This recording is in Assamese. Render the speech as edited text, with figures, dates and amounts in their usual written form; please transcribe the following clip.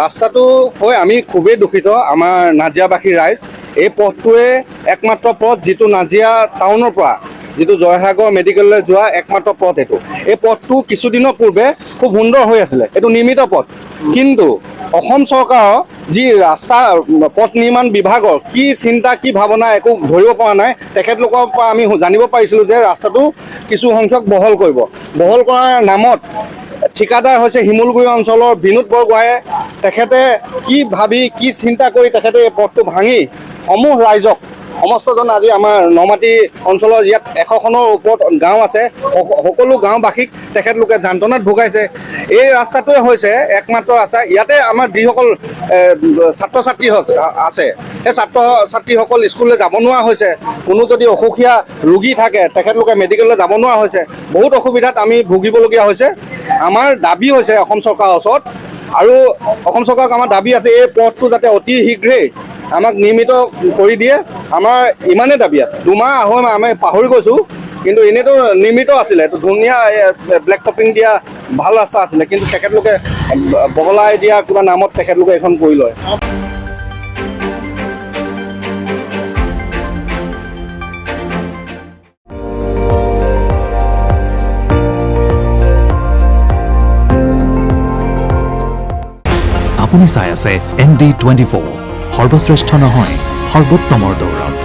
ৰাস্তাটো হৈ আমি খুবেই দুখিত আমাৰ নাজিৰাবাসী ৰাইজ। এই পথটোৱে একমাত্ৰ পথ যিটো নাজিৰা টাউনৰ পৰা যিটো জয়সাগৰ মেডিকেললৈ যোৱা একমাত্ৰ পথ এইটো। এই পথটো কিছুদিনৰ পূৰ্বে খুব সুন্দৰ হৈ আছিলে, এইটো নিৰ্মিত পথ। কিন্তু অসম চৰকাৰৰ যি ৰাস্তা পথ নিৰ্মাণ বিভাগৰ কি চিন্তা কি ভাৱনা একো ধৰিব পৰা নাই। তেখেতলোকৰ পৰা আমি জানিব পাৰিছিলোঁ যে ৰাস্তাটো কিছু সংখ্যক বহল কৰিব। বহল কৰাৰ নামত ঠিকাদাৰ হৈছে শিমলুগুৰি অঞ্চলৰ বিনোদ বৰগোহাঁয়ে। তেখেতে কি ভাবি কি চিন্তা কৰি তেখেতে এই পথটো ভাঙি সমূহ ৰাইজক সমস্তজন আজি আমাৰ নমাটি অঞ্চলৰ ইয়াত 100খনৰ ওপৰত গাঁও আছে, সকলো গাঁওবাসীক তেখেতলোকে যান্ত্ৰণাত ভুগাইছে। এই ৰাস্তাটোৱে হৈছে একমাত্ৰ ৰাস্তা। ইয়াতে আমাৰ যিসকল ছাত্ৰ ছাত্ৰী আছে সেই ছাত্ৰ ছাত্ৰীসকল স্কুললৈ যাব নোৱাৰা হৈছে। কোনো যদি অসুখীয়া ৰোগী থাকে তেখেতলোকে মেডিকেললৈ যাব নোৱাৰা হৈছে। বহুত অসুবিধাত আমি ভুগিবলগীয়া হৈছে। আমাৰ দাবী হৈছে অসম চৰকাৰৰ ওচৰত, আৰু অসম চৰকাৰক আমাৰ দাবী আছে এই পথটো যাতে অতি শীঘ্ৰেই আমাক নিৰ্মিত কৰি দিয়ে। আমাৰ ইমানেই দাবী আছে। 2 মাহ 2.5 মাহ আমি পাহৰি গৈছোঁ, কিন্তু এনেইতো নিৰ্মিত আছিলে, এইটো ধুনীয়া ব্লেক টপিং দিয়া ভাল ৰাস্তা আছিলে, কিন্তু তেখেতলোকে বহলাই দিয়া কিবা নামত তেখেতলোকে এইখন কৰি লয়। আপুনি চাই আছে ND24, সৰ্বশ্ৰেষ্ঠ নহয় সৰ্বোত্তমৰ দৌৰত।